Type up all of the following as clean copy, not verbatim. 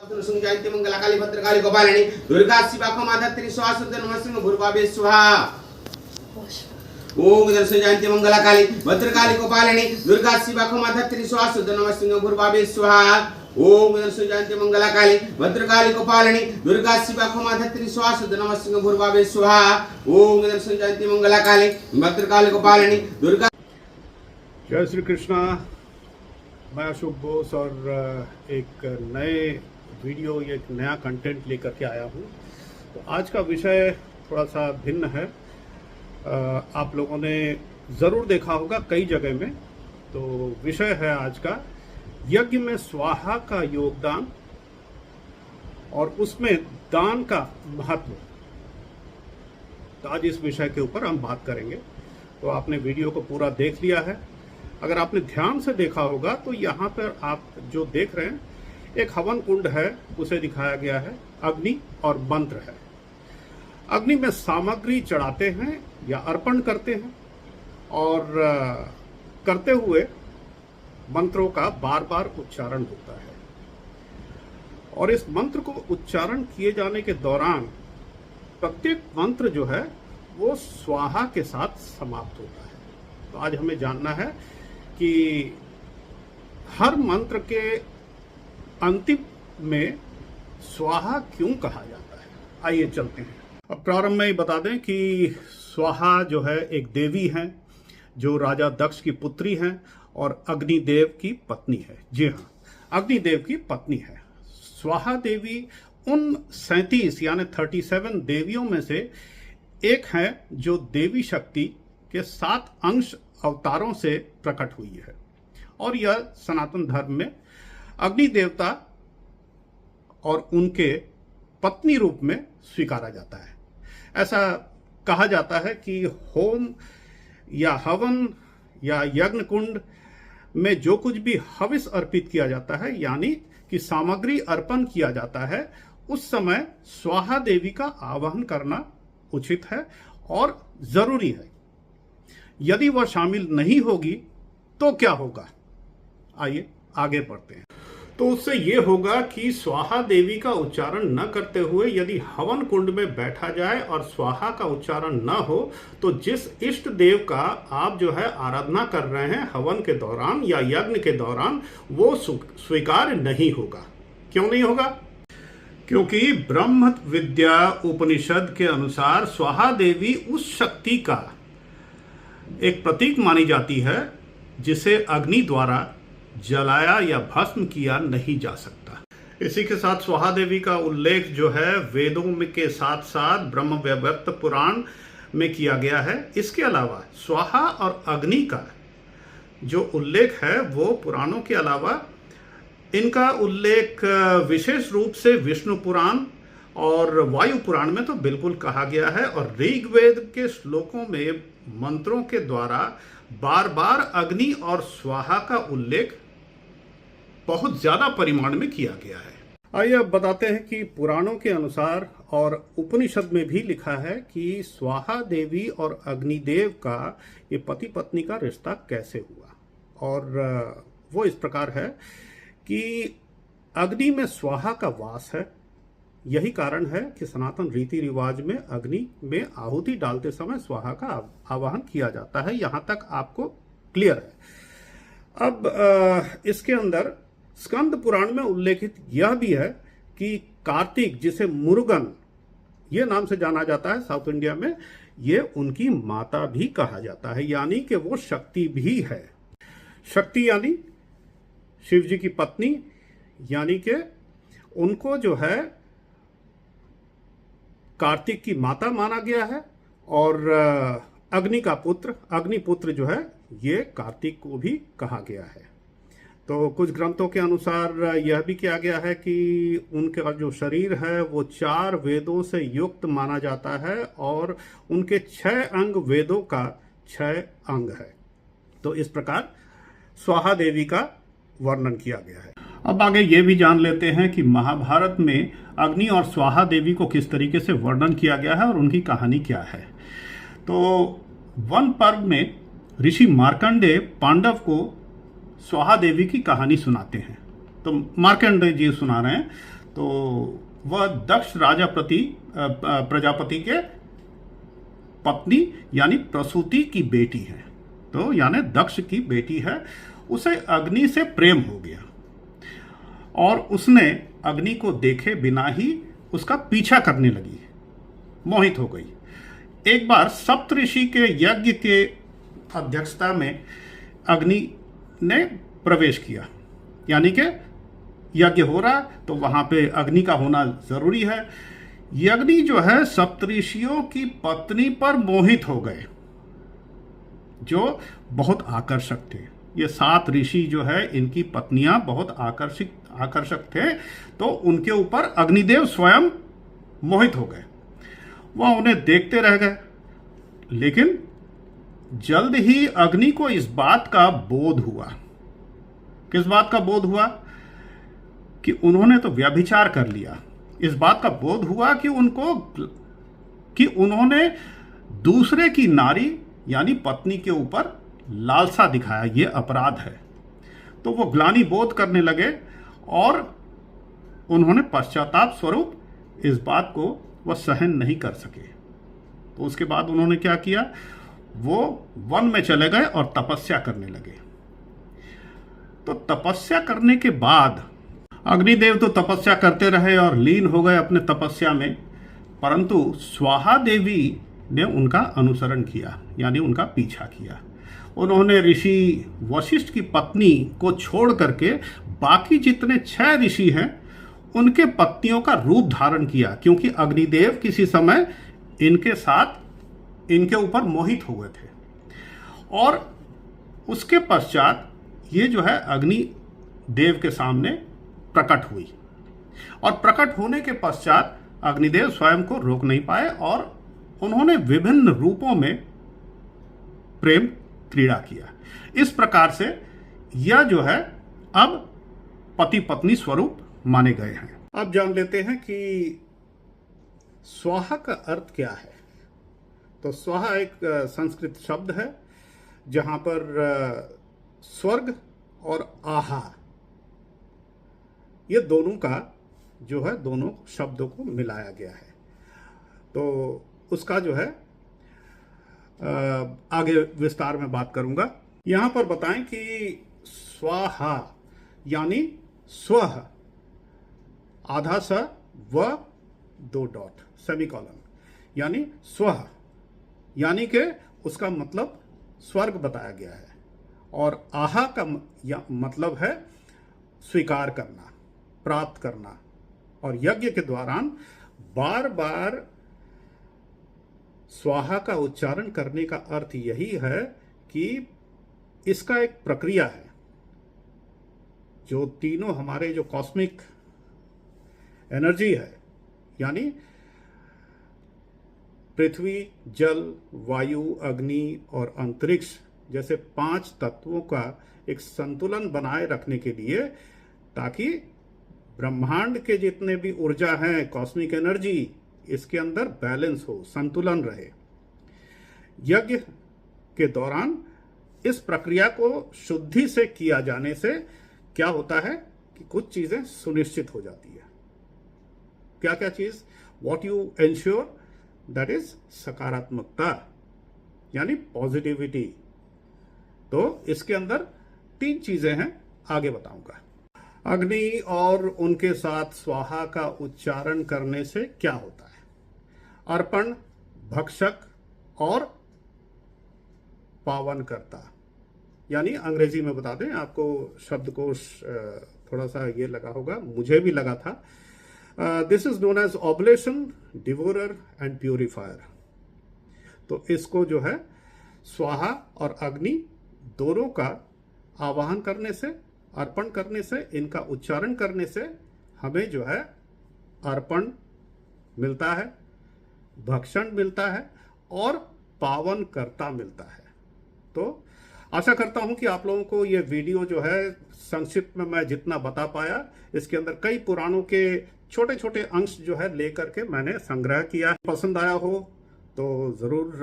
जयंती मंगला काली भद्रकाली गोपालिनी दुर्गा शिवा माधत्री स्वासुद नमः भूर्भावे स्वाहा। ओम दर्शन जयंती मंगला काली भद्रकाली गोपालिनी दुर्गा शिवा माधत्री स्वासुद नमः भूर्भावे स्वाहा। ओम दर्शन जयंती मंगला काली भद्रकाली गोपालिनी दुर्गा शिवा माधत्री स्वासुद नमः भूर्भावे स्वाहा। ओम दर्शन जयंती मंगला काली भद्रकाली गोपालिनी दुर्गा। जय श्री कृष्णा। मैं अशोक बोस और एक नए वीडियो, एक नया कंटेंट लेकर के आया हूँ। तो आज का विषय थोड़ा सा भिन्न है। आप लोगों ने ज़रूर देखा होगा कई जगह में। तो विषय है आज का यज्ञ में स्वाहा का योगदान और उसमें दान का महत्व। तो आज इस विषय के ऊपर हम बात करेंगे। तो आपने वीडियो को पूरा देख लिया है। अगर आपने ध्यान से देखा होगा तो यहाँ पर आप जो देख रहे हैं एक हवन कुंड है, उसे दिखाया गया है। अग्नि और मंत्र है। अग्नि में सामग्री चढ़ाते हैं या अर्पण करते हैं और करते हुए मंत्रों का बार बार उच्चारण होता है। और इस मंत्र को उच्चारण किए जाने के दौरान प्रत्येक मंत्र जो है वो स्वाहा के साथ समाप्त होता है। तो आज हमें जानना है कि हर मंत्र के अंतिम में स्वाहा क्यों कहा जाता है। आइए चलते हैं। अब प्रारंभ में ही बता दें कि स्वाहा जो है एक देवी हैं जो राजा दक्ष की पुत्री हैं और अग्निदेव की पत्नी है। जी हाँ, अग्निदेव की पत्नी है। स्वाहा देवी उन 37 यानी 37 देवियों में से एक है जो देवी शक्ति के 7 अंश अवतारों से प्रकट हुई है। और यह सनातन धर्म में अग्नि देवता और उनके पत्नी रूप में स्वीकारा जाता है। ऐसा कहा जाता है कि होम या हवन या यज्ञ कुंड में जो कुछ भी हविस अर्पित किया जाता है यानी कि सामग्री अर्पण किया जाता है, उस समय स्वाहा देवी का आवाहन करना उचित है और जरूरी है। यदि वह शामिल नहीं होगी तो क्या होगा, आइए आगे बढ़ते हैं। तो उससे यह होगा कि स्वाहा देवी का उच्चारण न करते हुए यदि हवन कुंड में बैठा जाए और स्वाहा का उच्चारण न हो तो जिस इष्ट देव का आप जो है आराधना कर रहे हैं हवन के दौरान या यज्ञ के दौरान, वो स्वीकार नहीं होगा। क्यों नहीं होगा? क्योंकि ब्रह्म विद्या उपनिषद के अनुसार स्वाहा देवी उस शक्ति का एक प्रतीक मानी जाती है जिसे अग्नि द्वारा जलाया या भस्म किया नहीं जा सकता। इसी के साथ स्वाहा देवी का उल्लेख जो है वेदों में के साथ साथ ब्रह्म वैवर्त पुराण में किया गया है। इसके अलावा स्वाहा और अग्नि का जो उल्लेख है वो पुराणों के अलावा इनका उल्लेख विशेष रूप से विष्णु पुराण और वायु पुराण में तो बिल्कुल कहा गया है। और ऋग्वेद के श्लोकों में मंत्रों के द्वारा बार बार अग्नि और स्वाहा का उल्लेख बहुत ज्यादा परिमाण में किया गया है। आइए अब बताते हैं कि पुराणों के अनुसार और उपनिषद में भी लिखा है कि स्वाहा देवी और अग्निदेव का ये पति पत्नी का रिश्ता कैसे हुआ। और वो इस प्रकार है कि अग्नि में स्वाहा का वास है। यही कारण है कि सनातन रीति रिवाज में अग्नि में आहुति डालते समय स्वाहा का आवाहन किया जाता है। यहां तक आपको क्लियर है। अब इसके अंदर स्कंद पुराण में उल्लेखित यह भी है कि कार्तिक, जिसे मुरुगन ये नाम से जाना जाता है साउथ इंडिया में, ये उनकी माता भी कहा जाता है, यानी कि वो शक्ति भी है। शक्ति यानी शिव जी की पत्नी, यानी कि उनको जो है कार्तिक की माता माना गया है। और अग्नि का पुत्र, अग्निपुत्र जो है ये कार्तिक को भी कहा गया है। तो कुछ ग्रंथों के अनुसार यह भी किया गया है कि उनका जो शरीर है वो 4 वेदों से युक्त माना जाता है और उनके 6 अंग वेदों का 6 अंग है। तो इस प्रकार स्वाहा देवी का वर्णन किया गया है। अब आगे ये भी जान लेते हैं कि महाभारत में अग्नि और स्वाहा देवी को किस तरीके से वर्णन किया गया है और उनकी कहानी क्या है। तो वन पर्व में ऋषि मार्कंडेय पांडव को स्वाहा देवी की कहानी सुनाते हैं। तो मार्कंडेय जी सुना रहे हैं। तो वह दक्ष प्रजापति के पत्नी यानी प्रसूति की बेटी है, तो यानी दक्ष की बेटी है। उसे अग्नि से प्रेम हो गया और उसने अग्नि को देखे बिना ही उसका पीछा करने लगी, मोहित हो गई। एक बार सप्तऋषि के यज्ञ के अध्यक्षता में अग्नि ने प्रवेश किया, यानी कि यज्ञ हो रहा तो वहां पे अग्नि का होना जरूरी है। अग्नि जो है सप्तऋषियों की पत्नी पर मोहित हो गए, जो बहुत आकर्षक थे। ये 7 ऋषि जो है इनकी पत्नियां बहुत आकर्षक थे, तो उनके ऊपर अग्निदेव स्वयं मोहित हो गए। वह उन्हें देखते रह गए, लेकिन जल्द ही अग्नि को इस बात का बोध हुआ। किस बात का बोध हुआ? कि उन्होंने तो व्यभिचार कर लिया। इस बात का बोध हुआ कि उन्होंने दूसरे की नारी यानी पत्नी के ऊपर लालसा दिखाया, ये अपराध है। तो वो ग्लानि बोध करने लगे और उन्होंने पश्चाताप स्वरूप इस बात को वह सहन नहीं कर सके। तो उसके बाद उन्होंने क्या किया? वो वन में चले गए और तपस्या करने लगे। तो तपस्या करने के बाद अग्निदेव तो तपस्या करते रहे और लीन हो गए अपने तपस्या में, परंतु स्वाहा देवी ने उनका अनुसरण किया, यानी उनका पीछा किया। उन्होंने ऋषि वशिष्ठ की पत्नी को छोड़ करके बाकी जितने 6 ऋषि हैं उनके पत्नियों का रूप धारण किया, क्योंकि अग्निदेव किसी समय इनके ऊपर मोहित हो गए थे। और उसके पश्चात ये जो है अग्निदेव के सामने प्रकट हुई, और प्रकट होने के पश्चात अग्निदेव स्वयं को रोक नहीं पाए और उन्होंने विभिन्न रूपों में प्रेम क्रीड़ा किया। इस प्रकार से यह जो है अब पति पत्नी स्वरूप माने गए हैं। अब जान लेते हैं कि स्वाहा का अर्थ क्या है। तो स्वाहा एक संस्कृत शब्द है जहां पर स्वर्ग और आहा ये दोनों का जो है दोनों शब्दों को मिलाया गया है। तो उसका जो है आगे विस्तार में बात करूंगा। यहां पर बताएं कि स्वाहा यानी स्वह आधा स व 2 डॉट सेमीकोलन, यानी स्वह यानी कि उसका मतलब स्वर्ग बताया गया है, और आहा का मतलब है स्वीकार करना, प्राप्त करना। और यज्ञ के दौरान बार बार स्वाहा का उच्चारण करने का अर्थ यही है कि इसका एक प्रक्रिया है। जो तीनों हमारे जो कॉस्मिक एनर्जी है, यानी पृथ्वी, जल, वायु, अग्नि और अंतरिक्ष जैसे 5 तत्वों का एक संतुलन बनाए रखने के लिए, ताकि ब्रह्मांड के जितने भी ऊर्जा हैं, कॉस्मिक एनर्जी, इसके अंदर बैलेंस हो, संतुलन रहे। यज्ञ के दौरान इस प्रक्रिया को शुद्धि से किया जाने से क्या होता है कि कुछ चीजें सुनिश्चित हो जाती है। क्या क्या चीज? What you ensure, that is सकारात्मकता यानी पॉजिटिविटी। तो इसके अंदर 3 चीजें हैं, आगे बताऊंगा। अग्नि और उनके साथ स्वाहा का उच्चारण करने से क्या होता है? अर्पण, भक्षक और पावनकर्ता, यानी अंग्रेजी में बता दें, आपको शब्दकोश थोड़ा सा ये लगा होगा, मुझे भी लगा था। This is known as oblation, devourer and purifier. तो इसको जो है स्वाहा और अग्नि दोनों का आवाहन करने से, अर्पण करने से, इनका उच्चारण करने से हमें जो है अर्पण मिलता है, भक्षण मिलता है और पावनकर्ता मिलता है। तो आशा करता हूं कि आप लोगों को ये वीडियो जो है संक्षिप्त में मैं जितना बता पाया, इसके अंदर कई पुराणों के छोटे छोटे अंश जो है लेकर के मैंने संग्रह किया। पसंद आया हो तो ज़रूर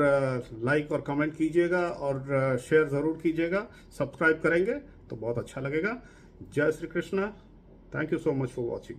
लाइक और कमेंट कीजिएगा और शेयर ज़रूर कीजिएगा। सब्सक्राइब करेंगे तो बहुत अच्छा लगेगा। जय Shri Krishna. Thank you so much for watching.